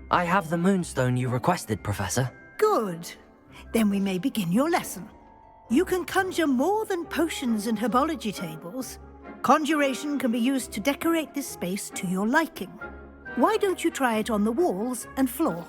I have the moonstone you requested, Professor. Good. Then we may begin your lesson. You can conjure more than potions and herbology tables. Conjuration can be used to decorate this space to your liking. Why don't you try it on the walls and floor?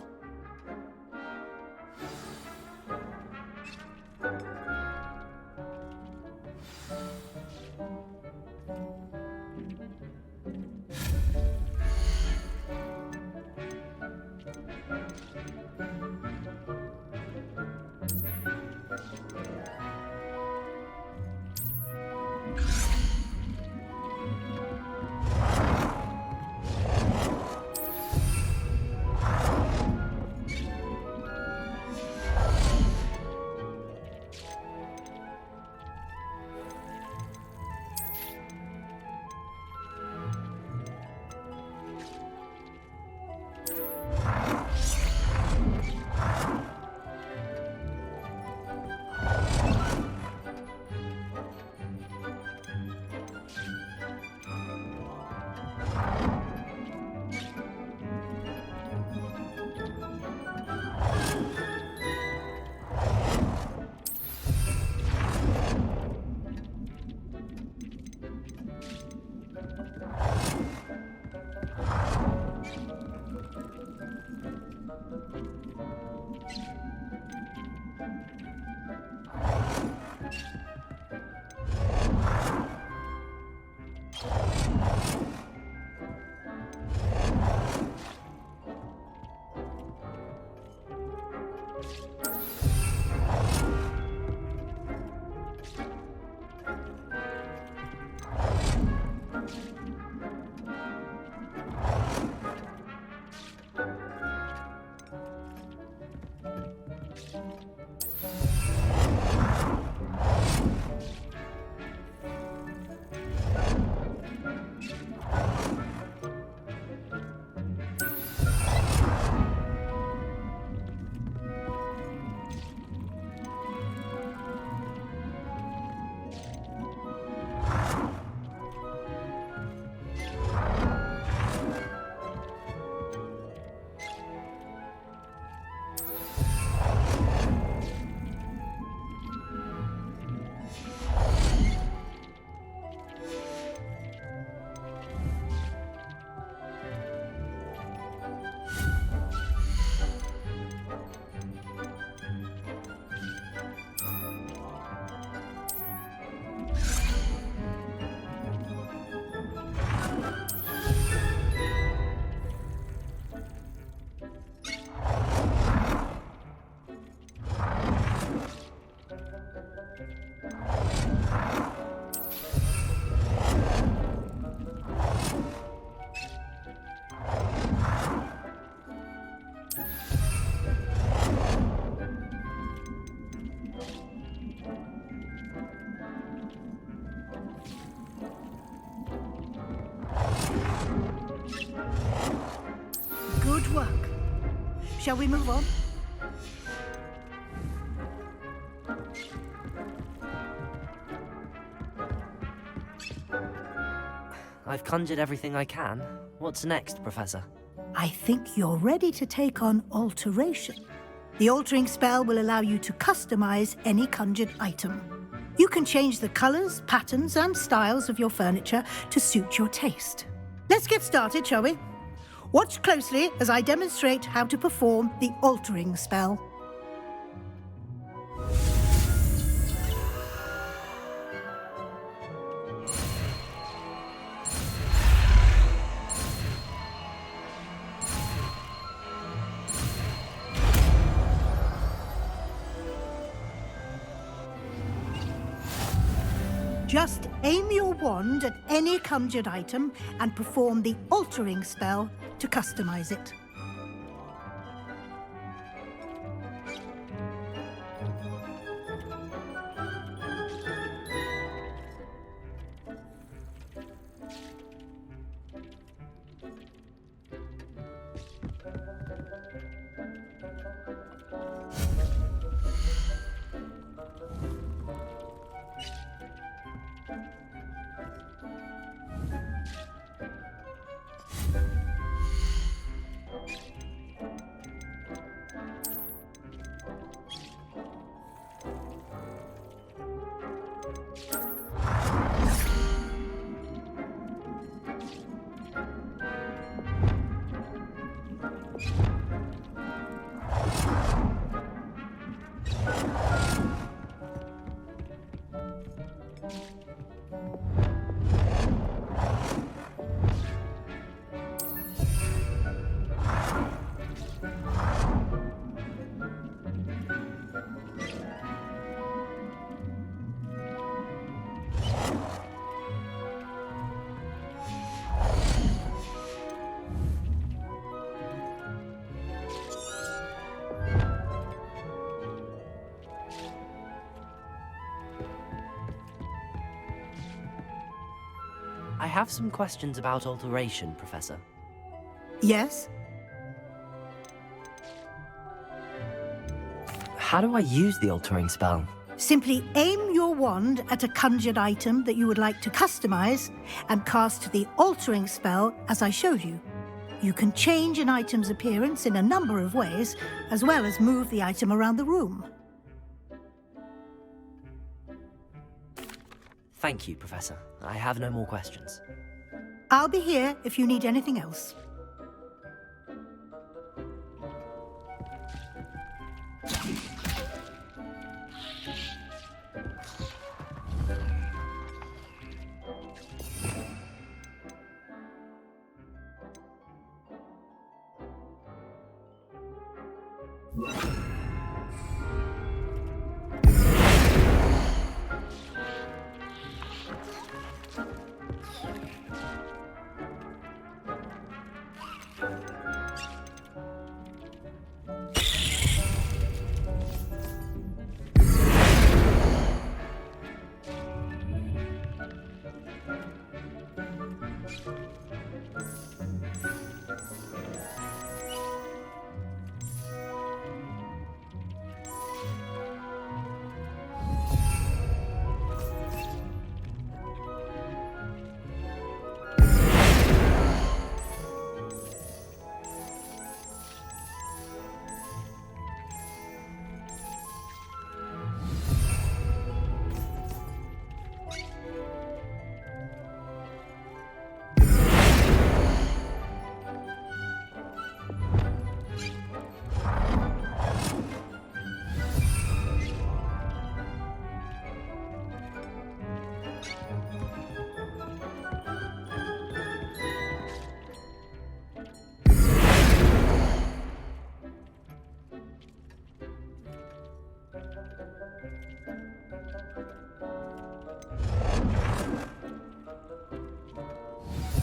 Good work. Shall we move on? I've conjured everything I can. What's next, Professor? I think you're ready to take on alteration. The altering spell will allow you to customize any conjured item. You can change the colors, patterns, and styles of your furniture to suit your taste. Let's get started, shall we? Watch closely as I demonstrate how to perform the altering spell. Just aim your wand at any conjured item and perform the altering spell to customize it. have some questions about alteration, Professor. Yes? How do I use the altering spell? Simply aim your wand at a conjured item that you would like to customize and cast the altering spell as I showed you. You can change an item's appearance in a number of ways, as well as move the item around the room. Thank you, Professor. I have no more questions. I'll be here if you need anything else.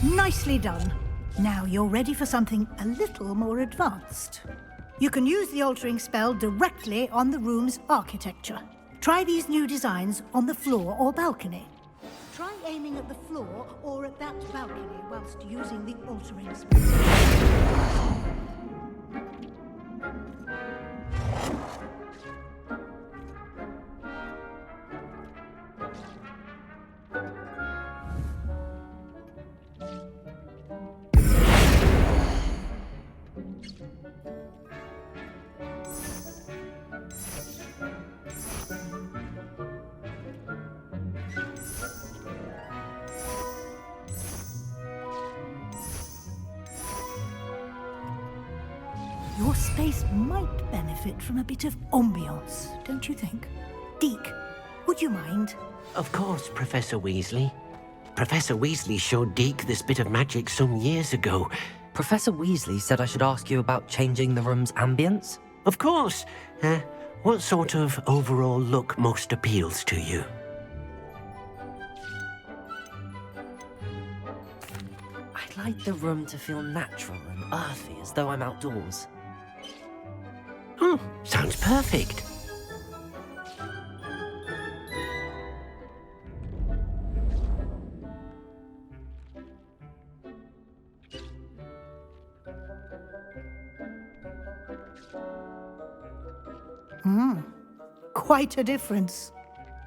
Nicely done. Now you're ready for something a little more advanced. You can use the altering spell directly on the room's architecture. Try these new designs on the floor or balcony. Try aiming at the floor or at that balcony whilst using the altering spell. Your space might benefit from a bit of ambiance, don't you think? Deke, would you mind? Of course, Professor Weasley. Professor Weasley showed Deke this bit of magic some years ago. Professor Weasley said I should ask you about changing the room's ambience? Of course. What sort of overall look most appeals to you? I'd like the room to feel natural and earthy, as though I'm outdoors. Oh, sounds perfect. Quite a difference.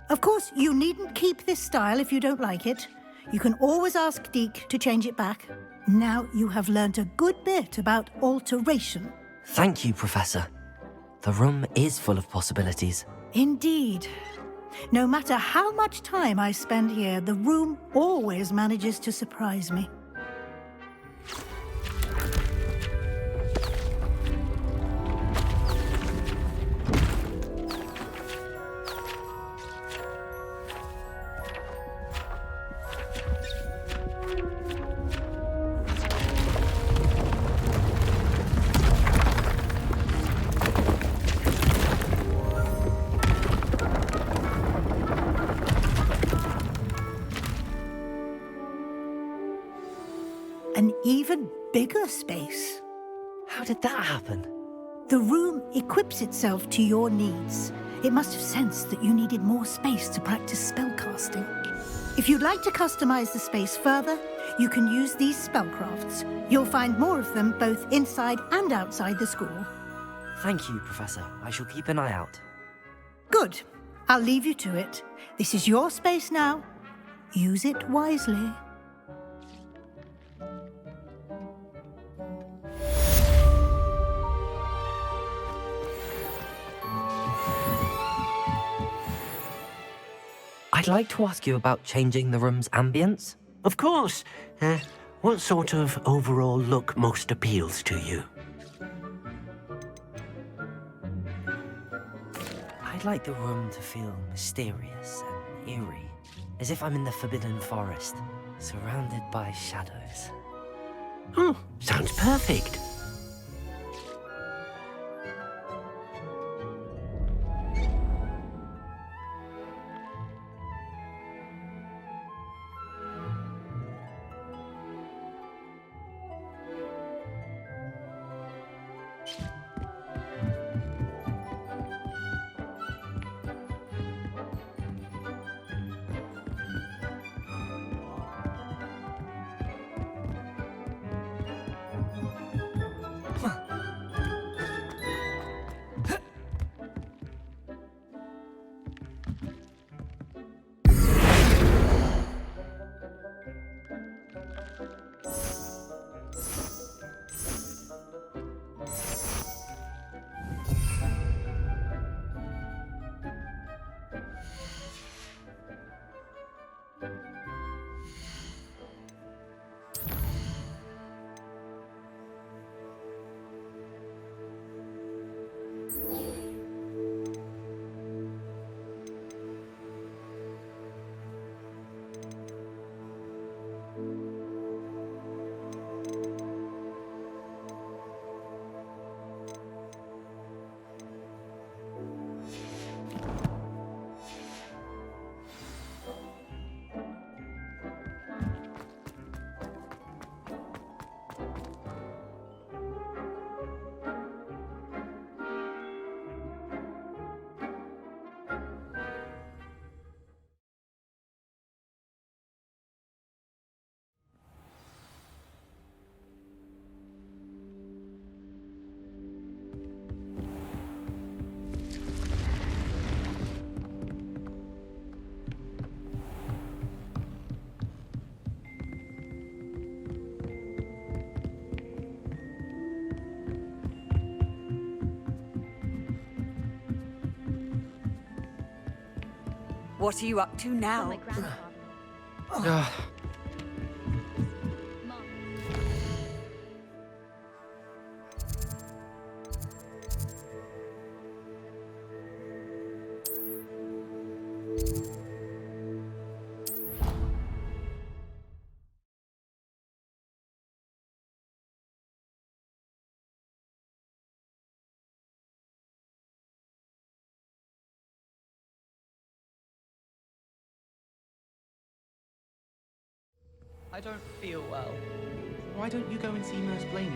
Of course, you needn't keep this style if you don't like it. You can always ask Deke to change it back. Now you have learnt a good bit about alteration. Thank you, Professor. The room is full of possibilities. Indeed. No matter how much time I spend here, the room always manages to surprise me. An even bigger space. How did that happen? The room equips itself to your needs. It must have sensed that you needed more space to practice spellcasting. If you'd like to customize the space further, you can use these spellcrafts. You'll find more of them both inside and outside the school. Thank you, Professor. I shall keep an eye out. Good. I'll leave you to it. This is your space now. Use it wisely. I'd like to ask you about changing the room's ambience. Of course. What sort of overall look most appeals to you? I'd like the room to feel mysterious and eerie, as if I'm in the Forbidden Forest, surrounded by shadows. Oh, sounds perfect. What are you up to now? I don't feel well. Why don't you go and see Nurse Blaney?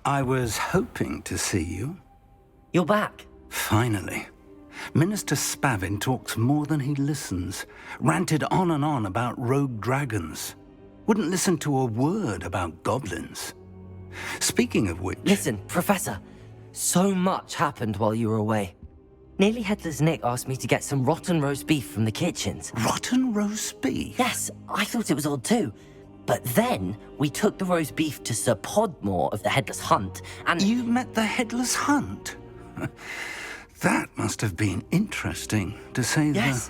I was hoping to see you. You're back. Finally. Minister Spavin talks more than he listens. Ranted on and on about rogue dragons. Wouldn't listen to a word about goblins. Speaking of which... Listen, Professor. So much happened while you were away. Nearly Headless Nick asked me to get some rotten roast beef from the kitchens. Rotten roast beef? Yes, I thought it was odd too. But then we took the roast beef to Sir Podmore of the Headless Hunt, and... You met the Headless Hunt? That must have been interesting, to say the... Yes.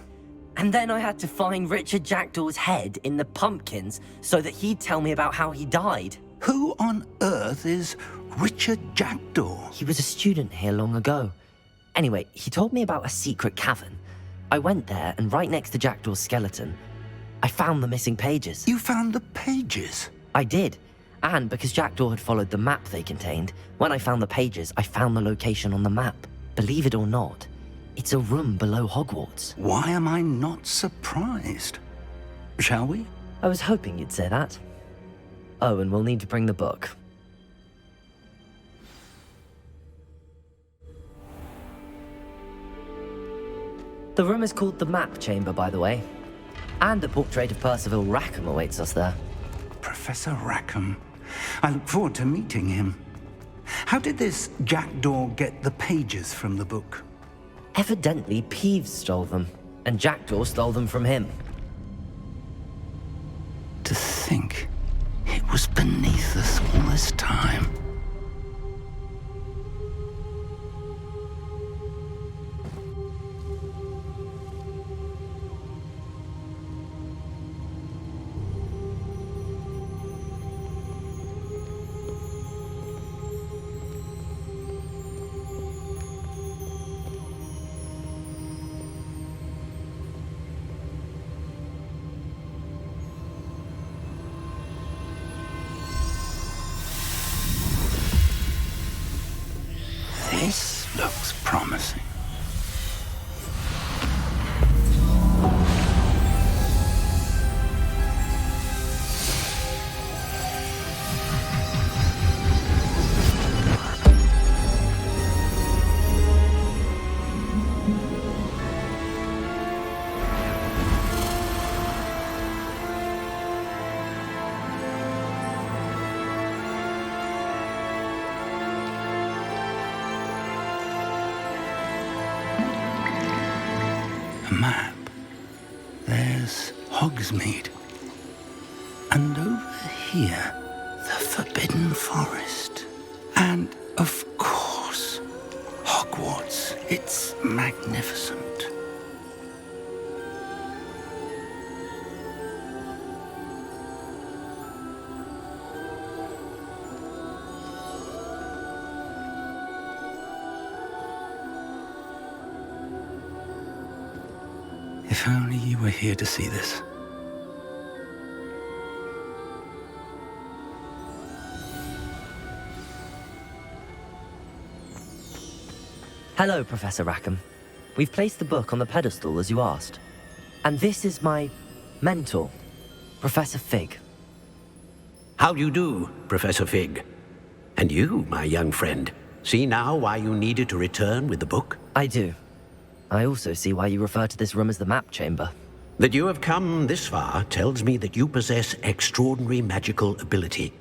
And then I had to find Richard Jackdaw's head in the pumpkins so that he'd tell me about how he died. Who on earth is Richard Jackdaw? He was a student here long ago. Anyway, he told me about a secret cavern. I went there, and right next to Jackdaw's skeleton, I found the missing pages. You found the pages? I did. And because Jackdaw had followed the map they contained, when I found the pages, I found the location on the map. Believe it or not, it's a room below Hogwarts. Why am I not surprised? Shall we? I was hoping you'd say that. Oh, and we'll need to bring the book. The room is called the Map Chamber, by the way. And a portrait of Percival Rackham awaits us there. Professor Rackham. I look forward to meeting him. How did this jackdaw get the pages from the book? Evidently, Peeves stole them, and Jackdaw stole them from him. To think it was beneath us all this time. This looks promising. Map. There's Hogsmeade. And over here, the Forbidden Forest. And, of course, Hogwarts. It's magnificent. If only you were here to see this. Hello, Professor Rackham. We've placed the book on the pedestal as you asked. And this is my mentor, Professor Fig. How do you do, Professor Fig? And you, my young friend, see now why you needed to return with the book? I do. I also see why you refer to this room as the Map Chamber. That you have come this far tells me that you possess extraordinary magical ability,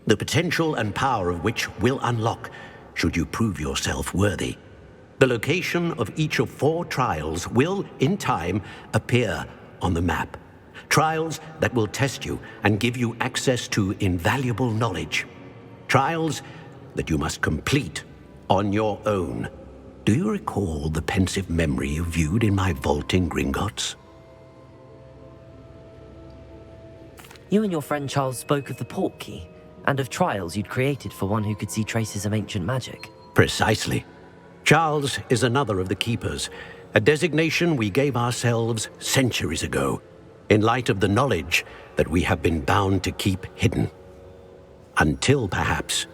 the potential and power of which will unlock should you prove yourself worthy. The location of each of 4 trials will, in time, appear on the map. Trials that will test you and give you access to invaluable knowledge. Trials that you must complete on your own. Do you recall the pensive memory you viewed in my vault in Gringotts? You and your friend Charles spoke of the Portkey, and of trials you'd created for one who could see traces of ancient magic. Precisely. Charles is another of the Keepers, a designation we gave ourselves centuries ago, in light of the knowledge that we have been bound to keep hidden. Until perhaps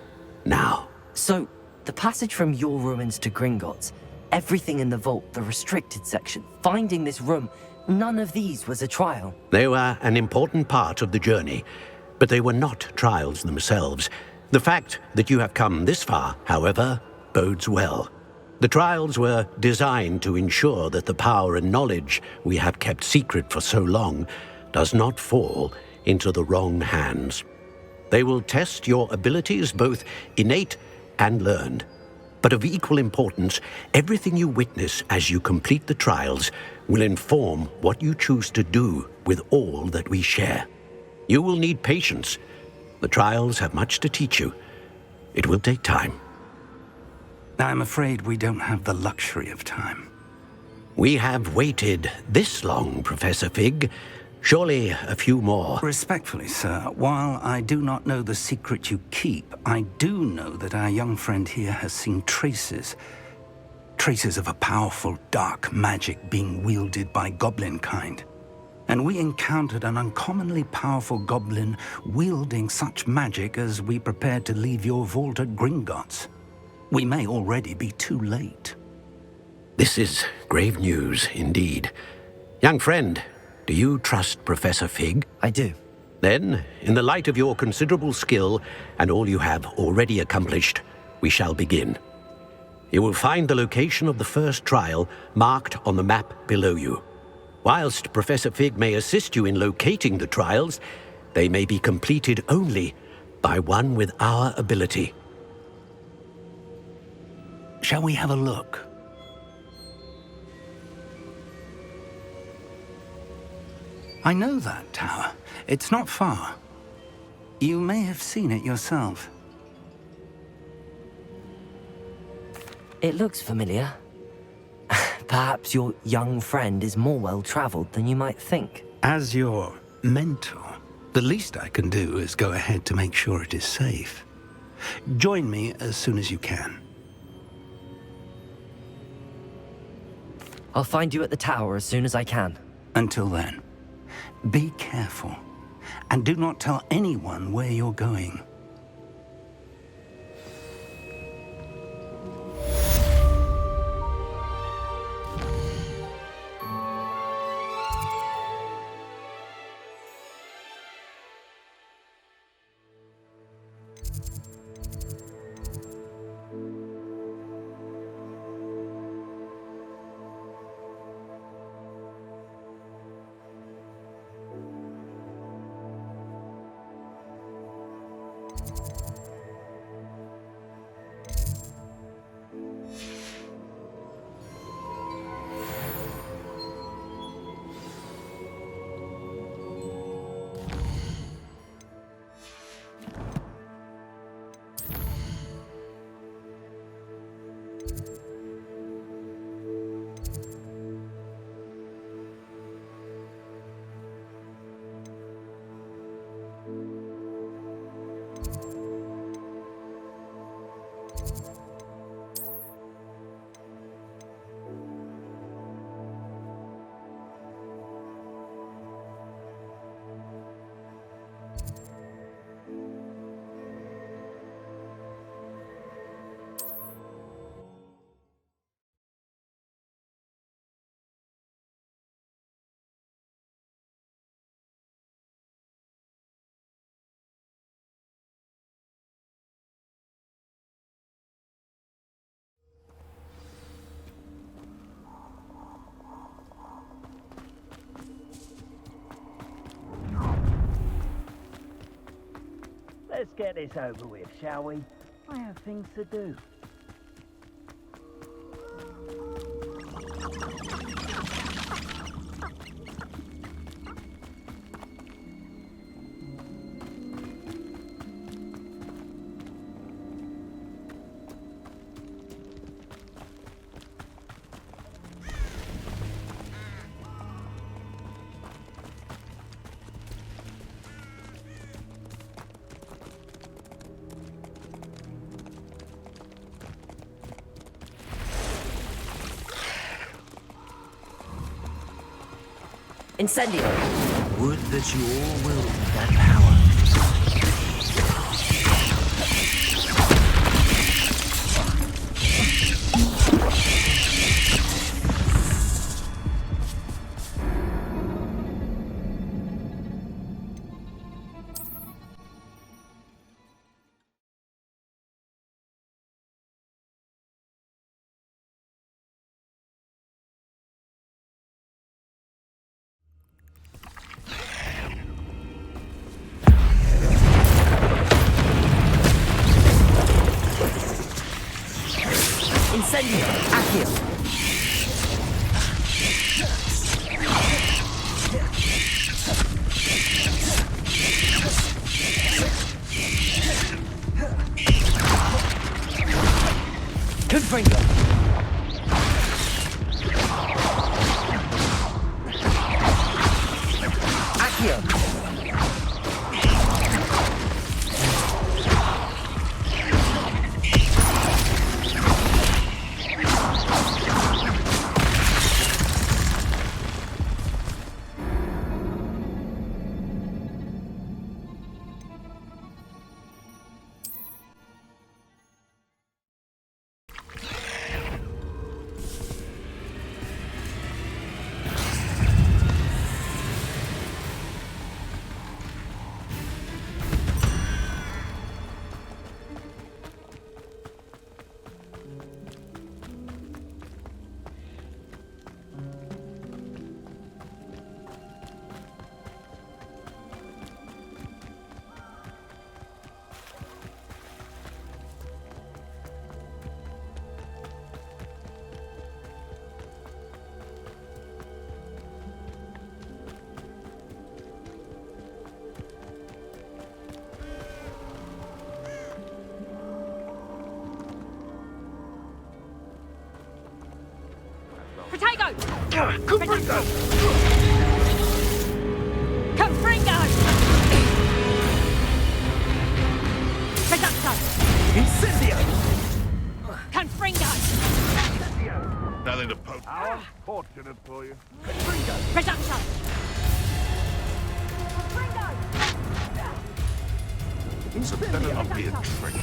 now. So, the passage from your ruins to Gringotts, everything in the vault, the restricted section, finding this room, none of these was a trial. They were an important part of the journey, but they were not trials themselves. The fact that you have come this far, however, bodes well. The trials were designed to ensure that the power and knowledge we have kept secret for so long does not fall into the wrong hands. They will test your abilities, both innate and learned. But of equal importance, everything you witness as you complete the trials will inform what you choose to do with all that we share. You will need patience. The trials have much to teach you. It will take time. I'm afraid we don't have the luxury of time. We have waited this long, Professor Fig. Surely a few more. Respectfully, sir, while I do not know the secret you keep, I do know that our young friend here has seen traces of a powerful dark magic being wielded by goblin kind. And we encountered an uncommonly powerful goblin wielding such magic as we prepared to leave your vault at Gringotts. We may already be too late. This is grave news indeed. Young friend, do you trust Professor Fig? I do. Then, in the light of your considerable skill and all you have already accomplished, we shall begin. You will find the location of the first trial marked on the map below you. Whilst Professor Fig may assist you in locating the trials, they may be completed only by one with our ability. Shall we have a look? I know that tower. It's not far. You may have seen it yourself. It looks familiar. Perhaps your young friend is more well-traveled than you might think. As your mentor, the least I can do is go ahead to make sure it is safe. Join me as soon as you can. I'll find you at the tower as soon as I can. Until then, be careful, and do not tell anyone where you're going. Let's get this over with, shall we? I have things to do. Incendio! Would that you all willed that power. Incendio! Accio! Confringo! Accio! Potato! Confringo! Confringo! Reducto! Incendio! Confringo! Nothing to poke. How fortunate for you. Reducto! So better not be a trick.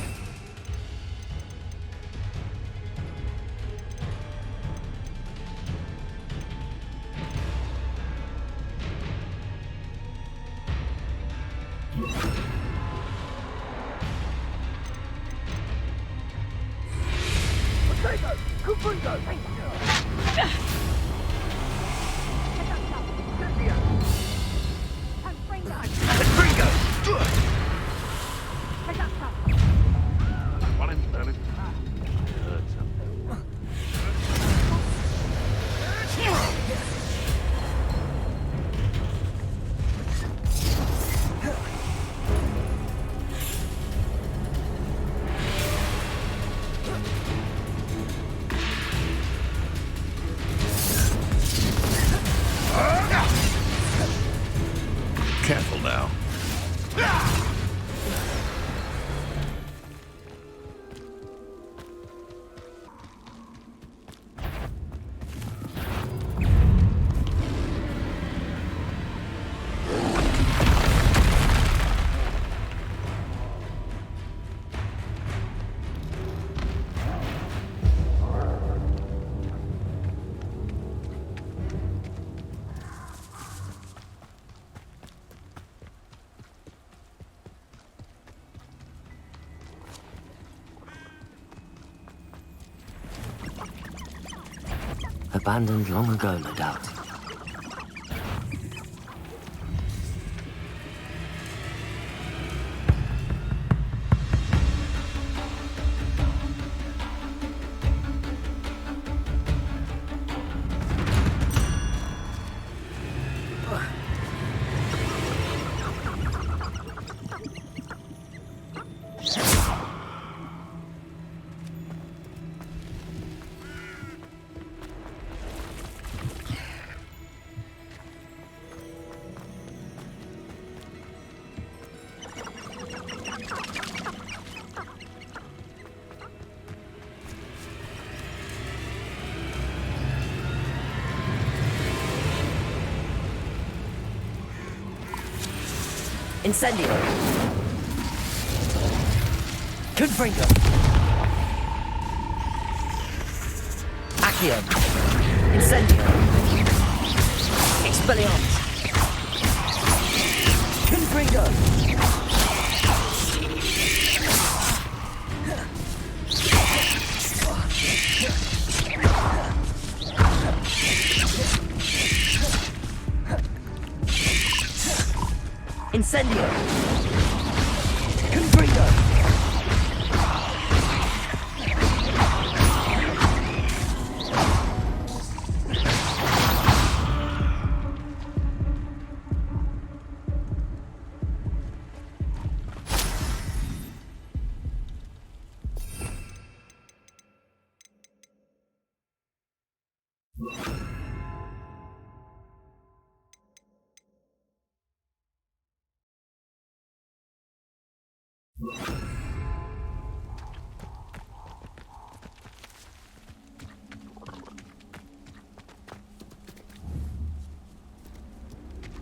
Potato! Confringo! Confringo! One in turn. Heard something. Careful now. Abandoned long ago, no doubt. Incendio! Confringo! Accio! Incendio! Expelliarmus! Confringo! Incendio! Confringo!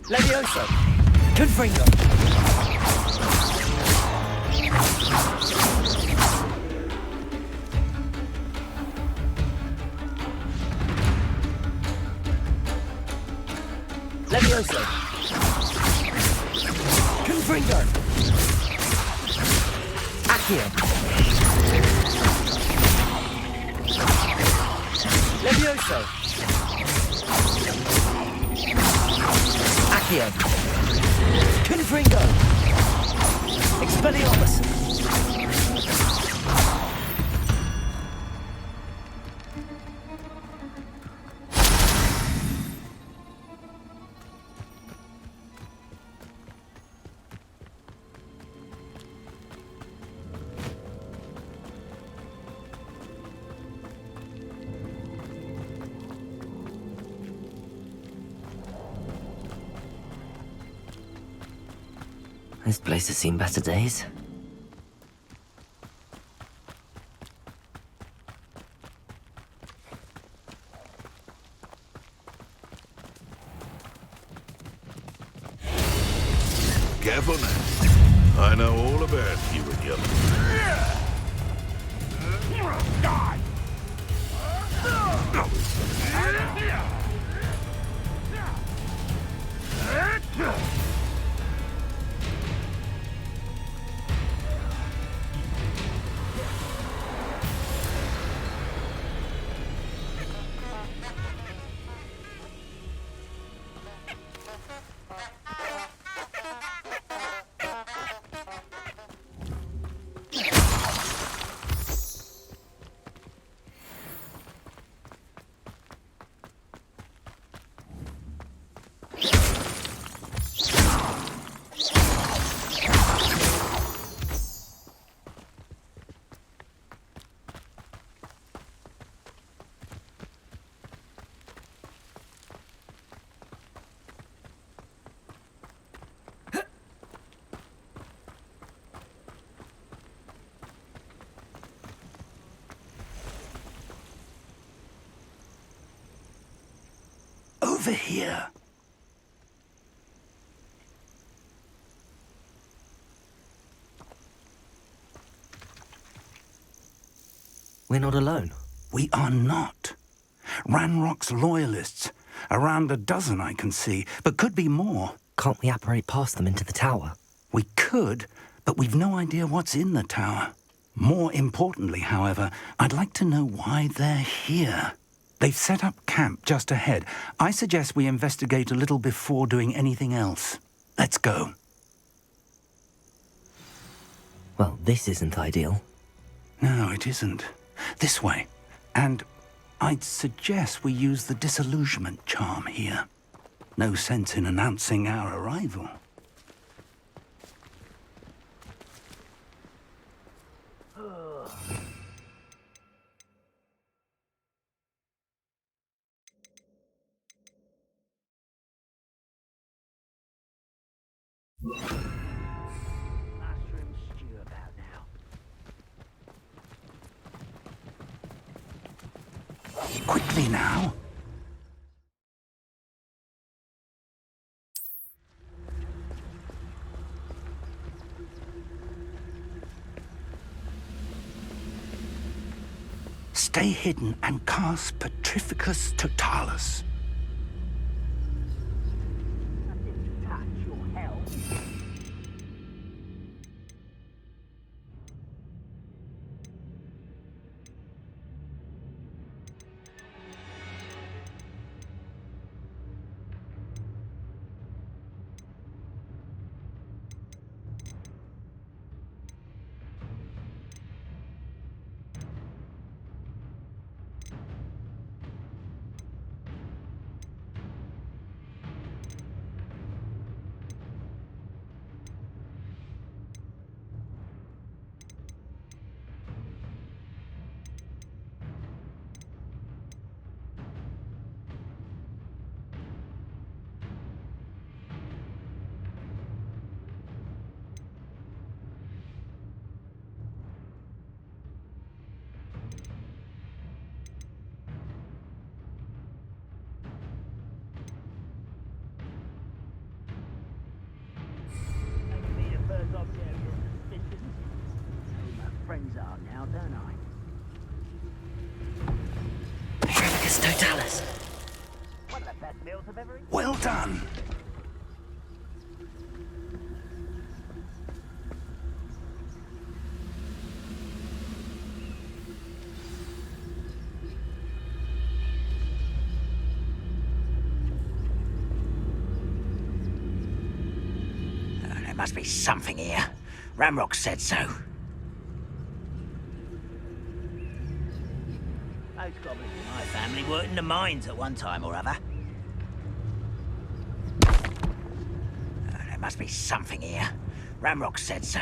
Levioso! Confringo! Levioso! Confringo! Accio! Levioso! Accio! Confringo! Expelliarmus! This place has seen better days. Careful now. I know all about you and your... Die! Over here. We're not alone. We are not. Ranrock's loyalists. Around a dozen I can see, but could be more. Can't we apparate past them into the tower? We could, but we've no idea what's in the tower. More importantly, however, I'd like to know why they're here. They've set up camp just ahead. I suggest we investigate a little before doing anything else. Let's go. Well, this isn't ideal. No, it isn't. This way. And I'd suggest we use the disillusionment charm here. No sense in announcing our arrival. Mushroom stew about now. Quickly now. Stay hidden and cast Petrificus Totalis. Touch your hell. Friends are now, don't I? Petrificus Totalis. One of the best meals I've ever eaten. Well done. There must be something here. Ramrock said so. Most goblins in my family worked in the mines at one time or other. There must be something here. Ramrock said so.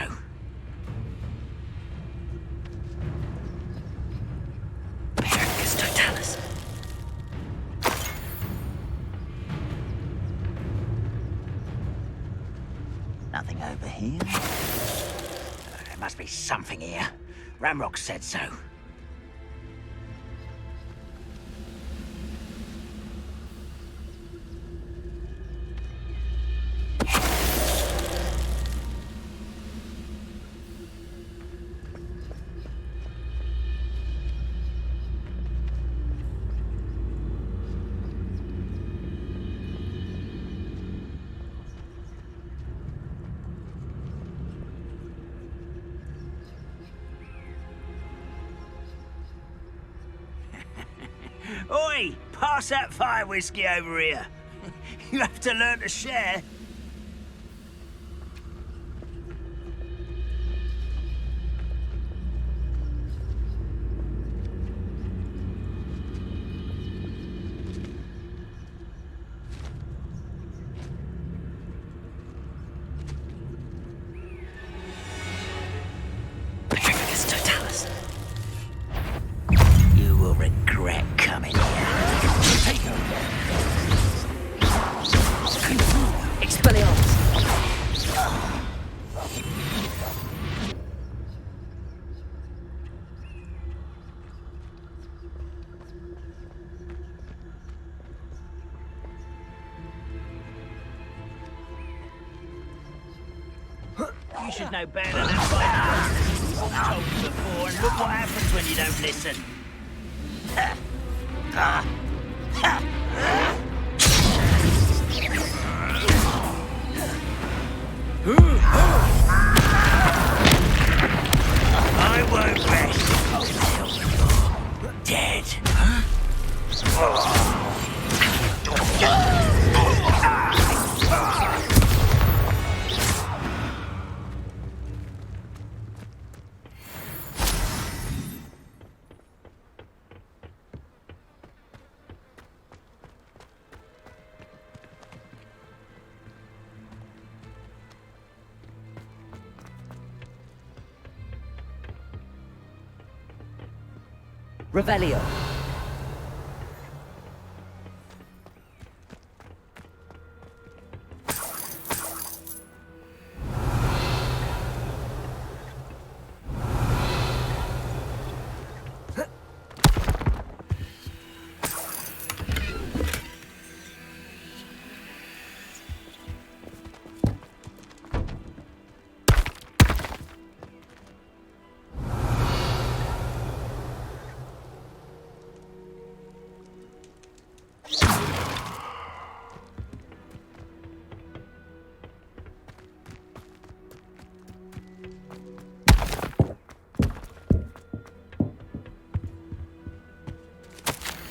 Petrificus Totalis. Nothing Over here? There must be something here. Ramrock said so. Oi! Pass that fire whiskey over here. You have to learn to share. Petrificus totalis. You will regret coming here. Expelliarmus. You should know better than that by now. I've told you before, and look what happens when you don't listen. I won't rest until you're dead. Revelio.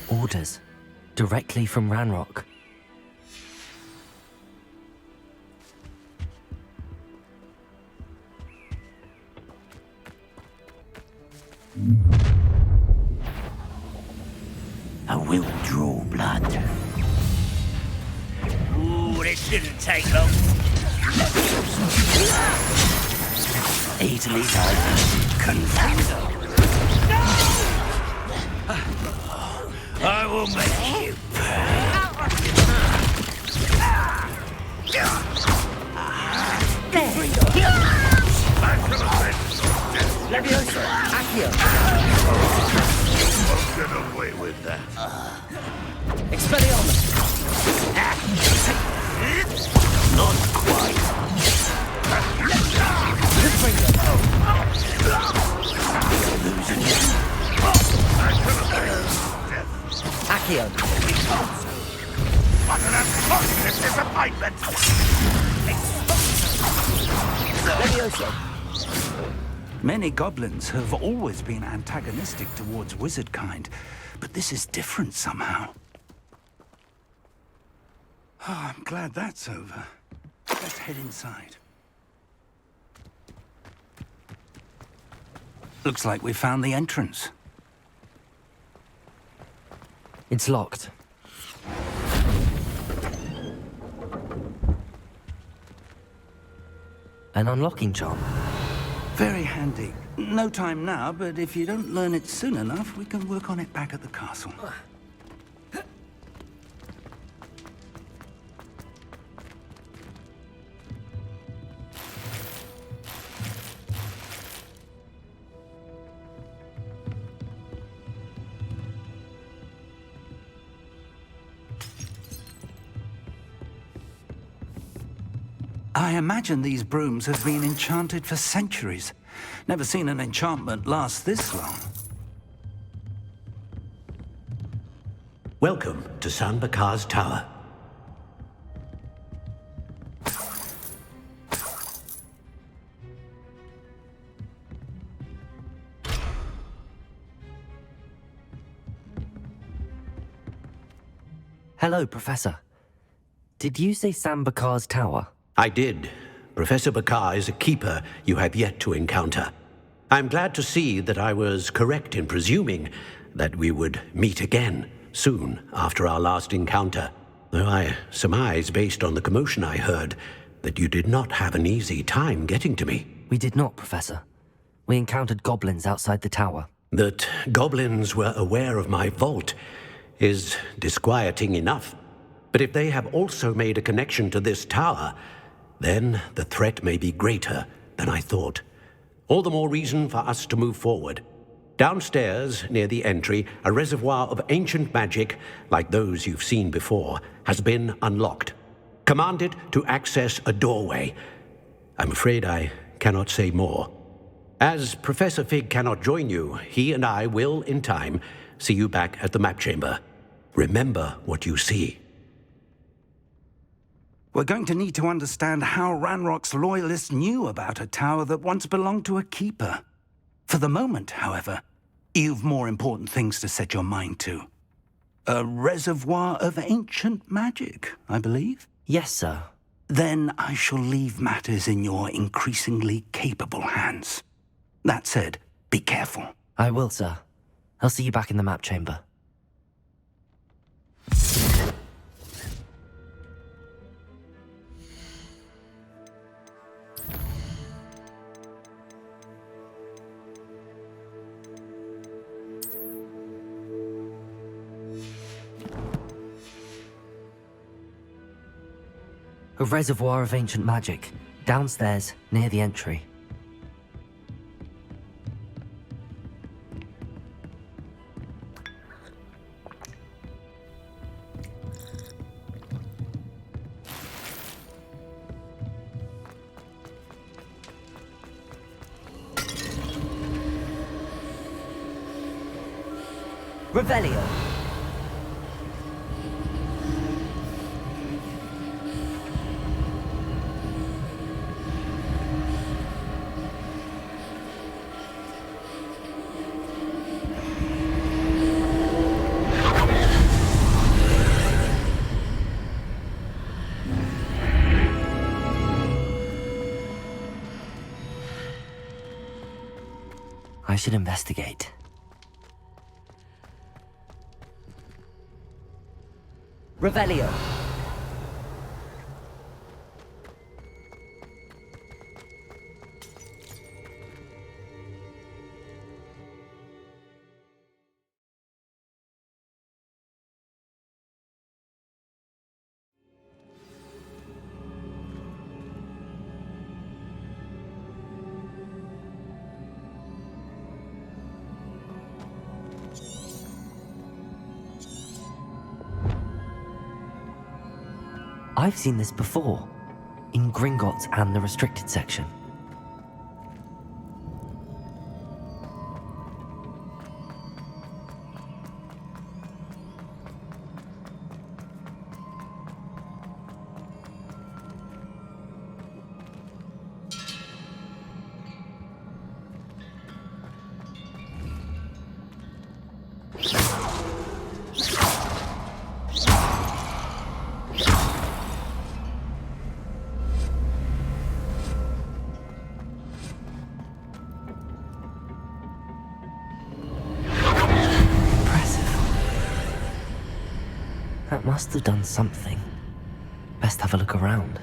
Orders. Directly from Ranrock. I will draw blood. Ooh, this shouldn't take long. Easily done. Confuso. I will make you pay. Leviosa. Accio. Won't get away with that. Expelliarmus. Not quite. Accio. What an unfortunate disappointment! Leviosa. Many goblins have always been antagonistic towards wizard kind, but this is different somehow. Oh, I'm glad that's over. Let's head inside. Looks like we found the entrance. It's locked. An unlocking charm. Very handy. No time now, but if you don't learn it soon enough, we can work on it back at the castle. I imagine these brooms have been enchanted for centuries. Never seen an enchantment last this long. Welcome to San Bakar's Tower. Hello, Professor. Did you say Sam Bakar's tower? I did. Professor Bakar is a keeper you have yet to encounter. I'm glad to see that I was correct in presuming that we would meet again soon after our last encounter, though I surmise, based on the commotion I heard, that you did not have an easy time getting to me. We did not, Professor. We encountered goblins outside the tower. That goblins were aware of my vault is disquieting enough. But if they have also made a connection to this tower, then the threat may be greater than I thought. All the more reason for us to move forward. Downstairs, near the entry, a reservoir of ancient magic, like those you've seen before, has been unlocked. Command it to access a doorway. I'm afraid I cannot say more. As Professor Fig cannot join you, he and I will, in time, see you back at the map chamber. Remember what you see. We're going to need to understand how Ranrock's loyalists knew about a tower that once belonged to a keeper. For the moment, however, you've more important things to set your mind to. A reservoir of ancient magic, I believe? Yes, sir. Then I shall leave matters in your increasingly capable hands. That said, be careful. I will, sir. I'll see you back in the map chamber. A reservoir of ancient magic, downstairs, near the entry. Revelio. I should investigate. Revelio. I've seen this before, in Gringotts and the restricted section. That must have done something. Best have a look around.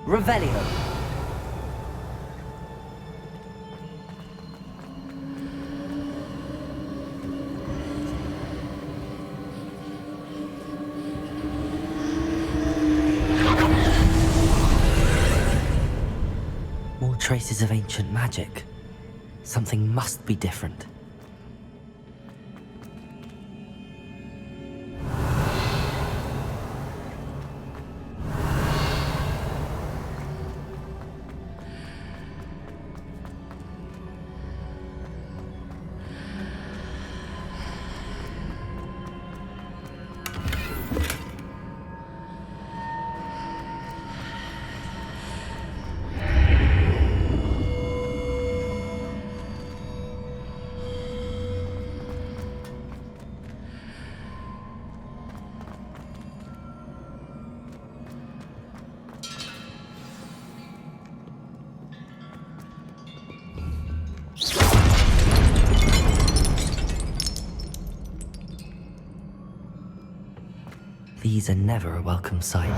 Revelio. More traces of ancient magic. Something must be different. These are never a welcome sight.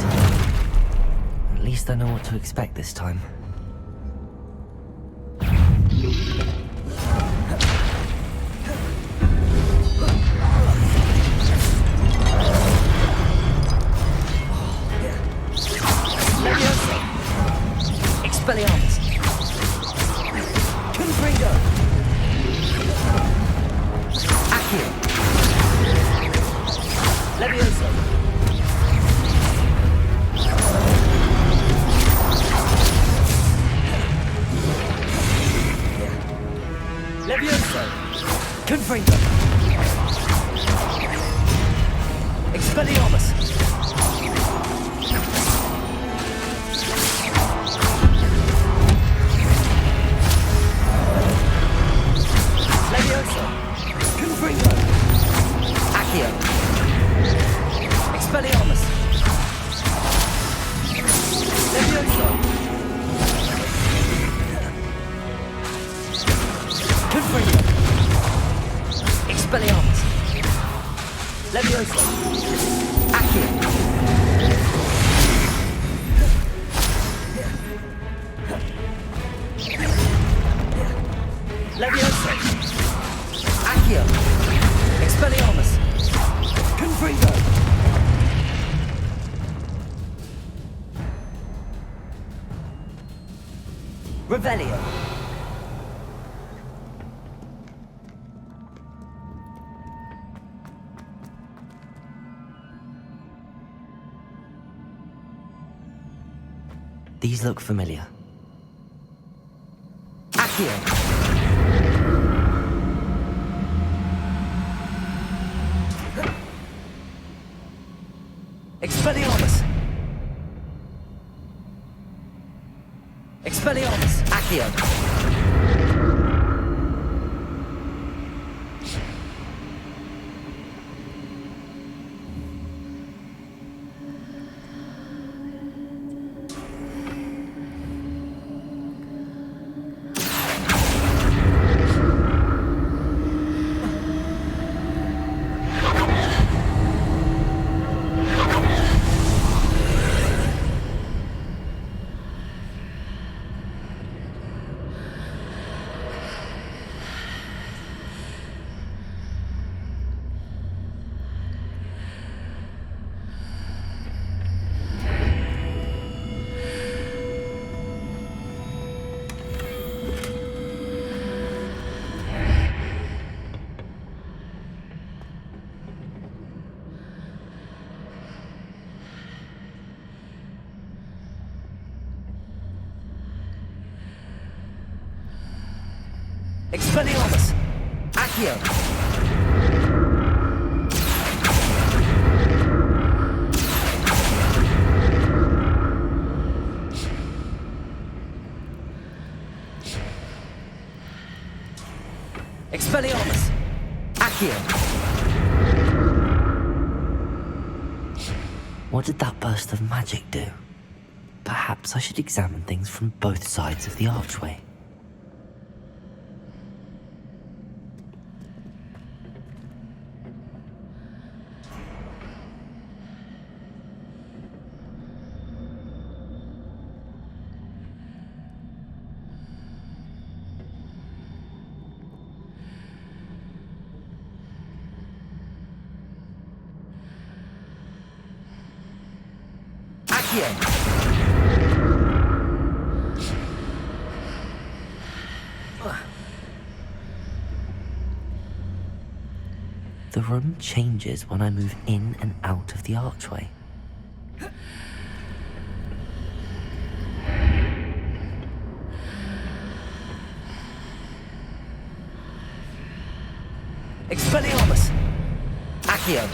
At least I know what to expect this time. Leviosa! Expelliarmus! Confringo! Accio! Leviosa! Levioso! Confringo! Expelliarmus! Levioso! Confringo! Accio! Expelliarmus! Levioso! Confringo! Expelliarmus! Levioso! Accio! Levioso! Accio! Expelliarmus! Confringo! Revelio! These look familiar. Accio! Expelliarmus! Expelliarmus! Accio! Expelliarmus! Accio! Expelliarmus! Accio! What did that burst of magic do? Perhaps I should examine things from both sides of the archway. Accio! The room changes when I move in and out of the archway. Expelliarmus! Accio!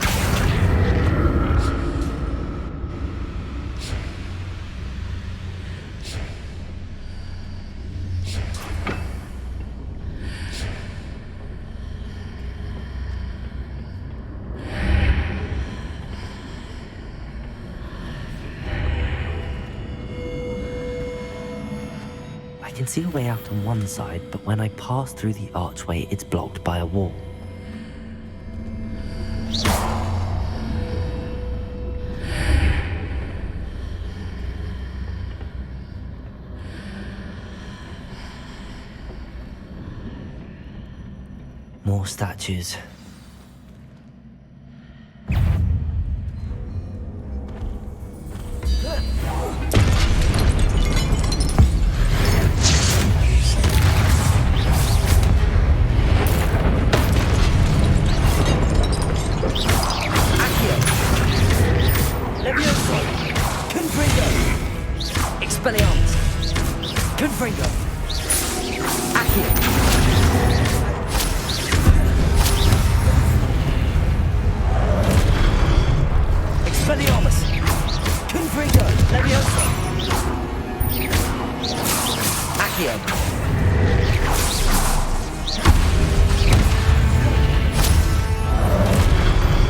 I can see a way out on one side, but when I pass through the archway, it's blocked by a wall. More statues. Expelliarmus! Confringo! Accio! Expelliarmus! Confringo! Levioso! Accio!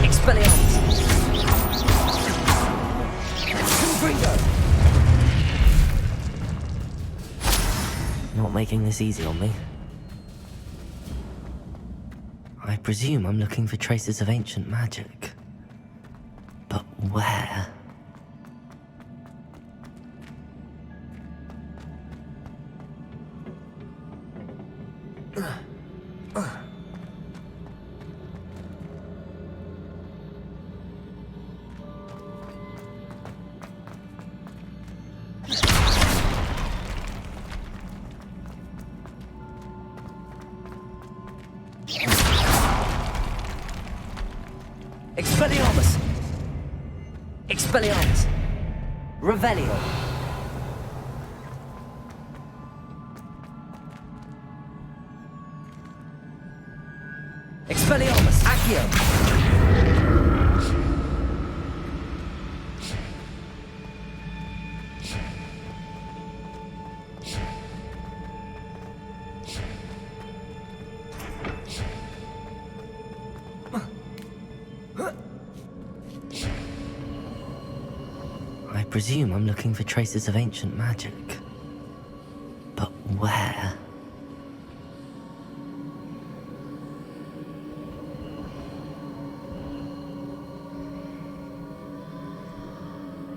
Expelliarmus! Confringo! Not making this easy on me. I presume I'm looking for traces of ancient magic. But where? Expelliarmus! Expelliarmus! Revelio! Expelliarmus! Accio! I presume I'm looking for traces of ancient magic. But where?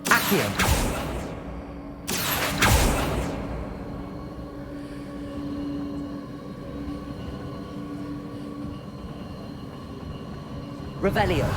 Accio! Revelio!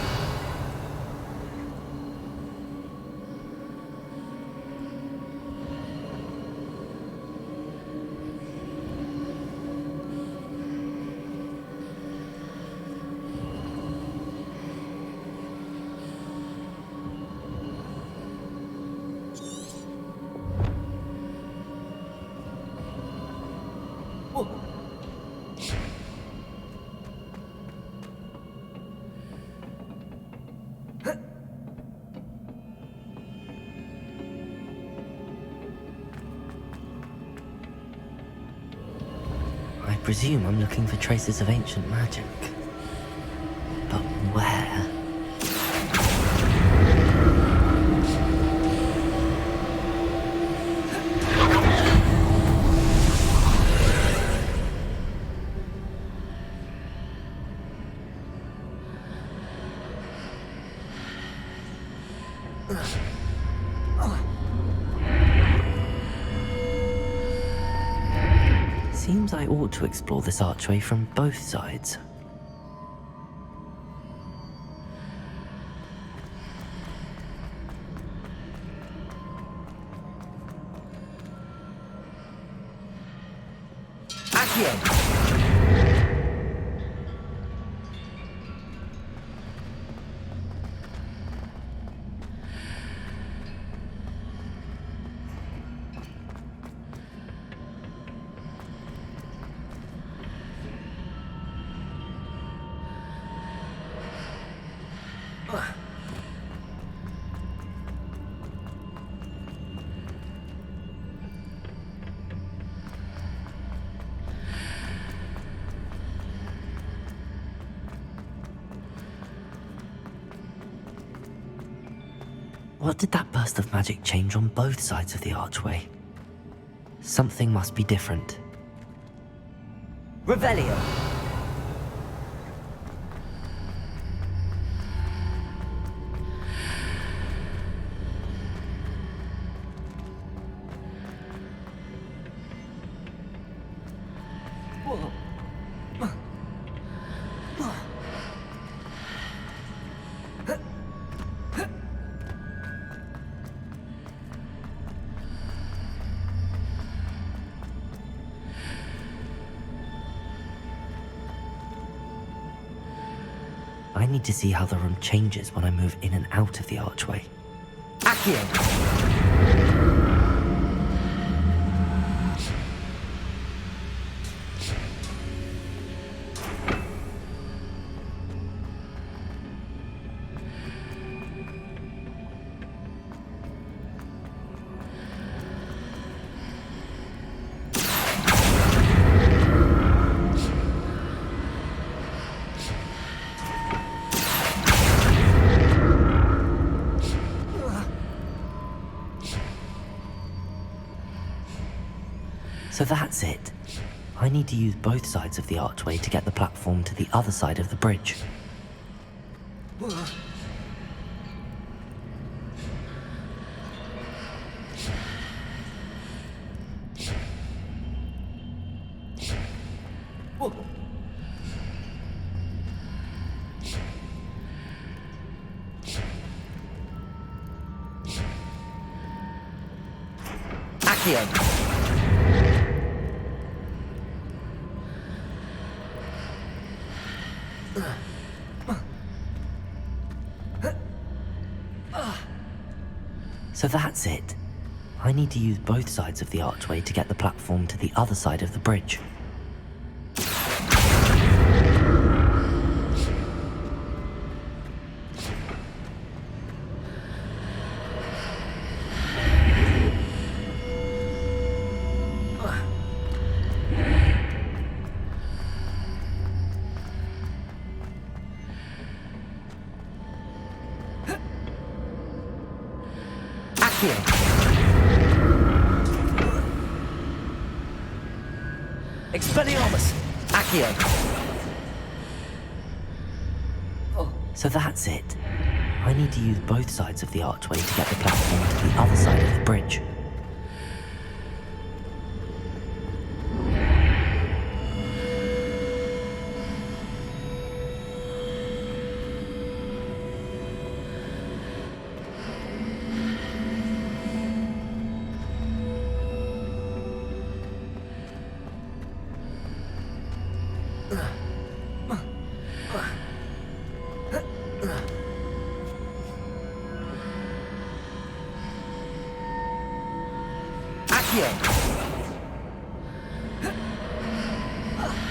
I presume I'm looking for traces of ancient magic. But where? Seems I ought to explore this archway from both sides. Accio! What did that burst of magic change on both sides of the archway? Something must be different. Revelio! I need to see how the room changes when I move in and out of the archway. Accio! So that's it. I need to use both sides of the archway to get the platform to the other side of the bridge. Accio! So that's it. I need to use both sides of the archway to get the platform to the other side of the bridge. Expelliarmus! Accio! So that's it. I need to use both sides of the archway to get the platform to the other side of the bridge.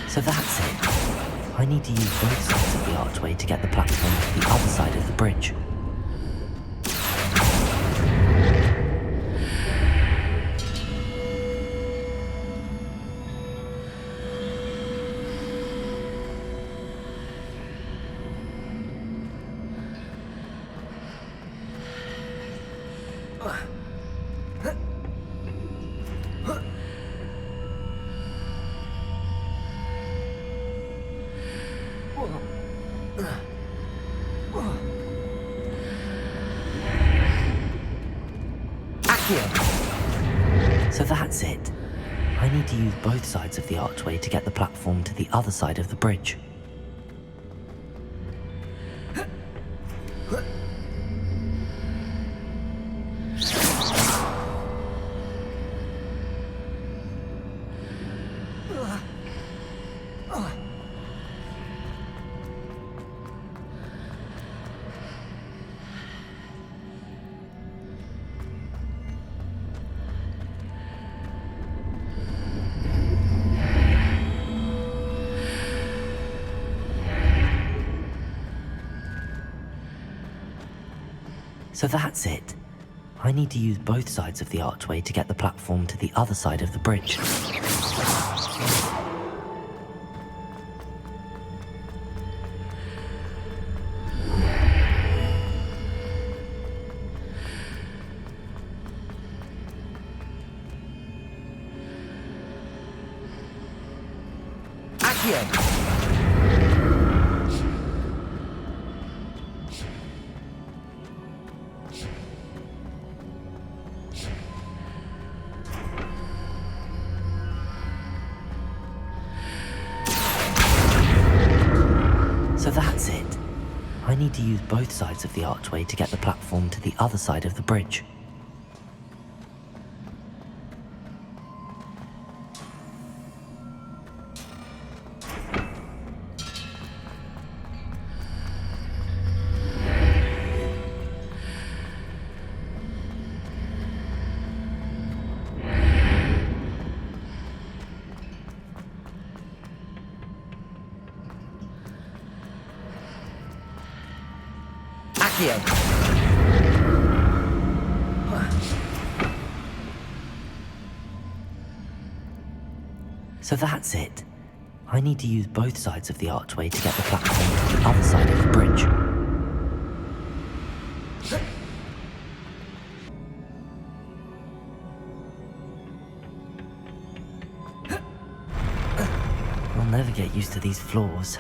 So that's it. I need to use both sides of the archway to get the platform to the other side of the bridge. So that's it. I need to use both sides of the archway to get the platform to the other side of the bridge. So that's it. I need to use both sides of the archway to get the platform to the other side of the bridge. Accio! So that's it. I need to use both sides of the archway to get the platform to the other side of the bridge. So that's it. I need to use both sides of the archway to get the platform to the other side of the bridge. I'll never get used to these floors.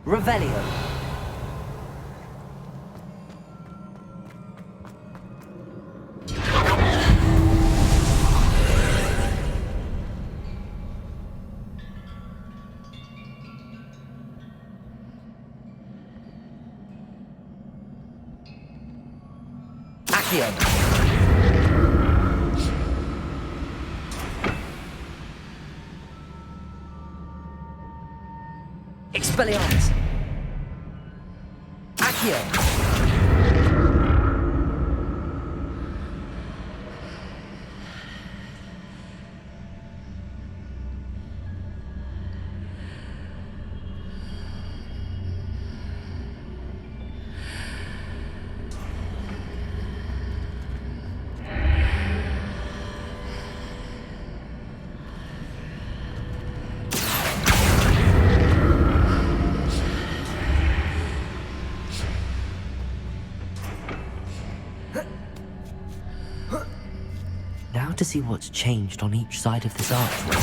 Revelio. Accio. Expelliarmus. Accio. to see what's changed on each side of this archway.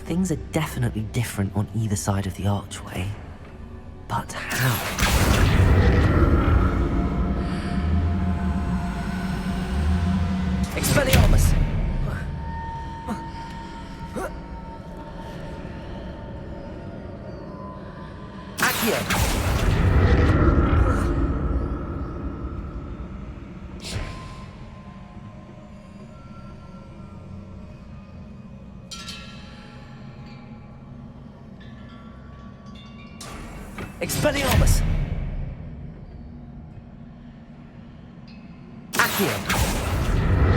Things are definitely different on either side of the archway. But how? Expelliarmus! Accio! Expelliarmus! Accio!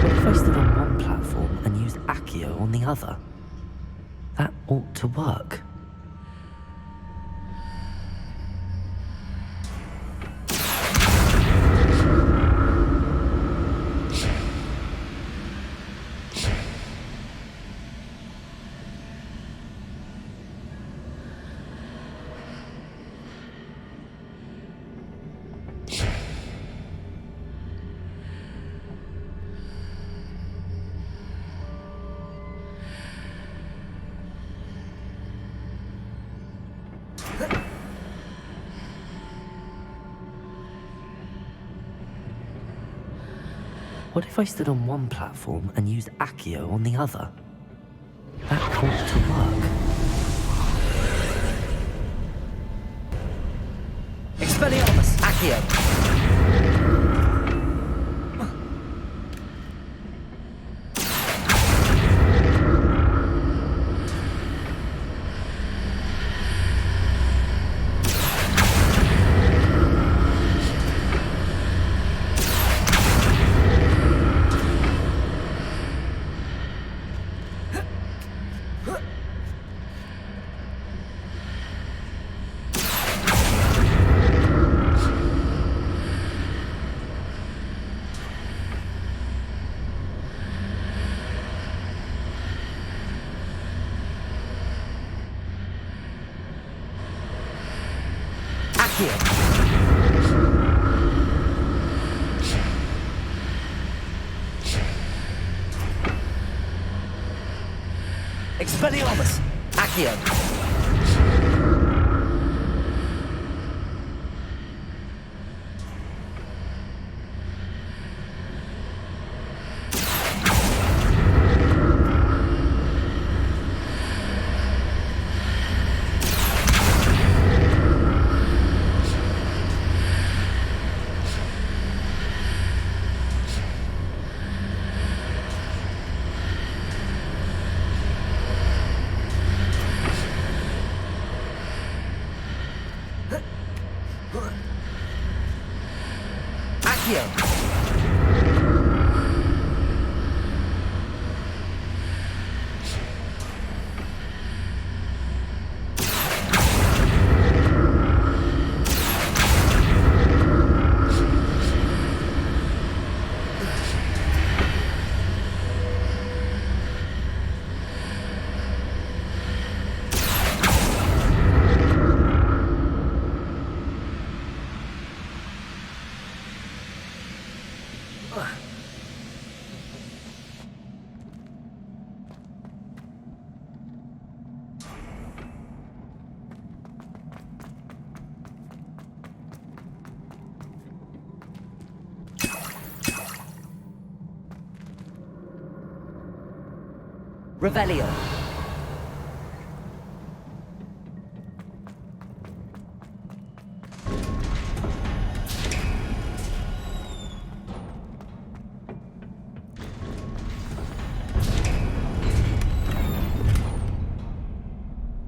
What if I stood on one platform and used Accio on the other? That ought to work. What if I stood on one platform and used Accio on the other? That ought to work. Expelliarmus! Accio! Expelliarmus! Accio! Revelio.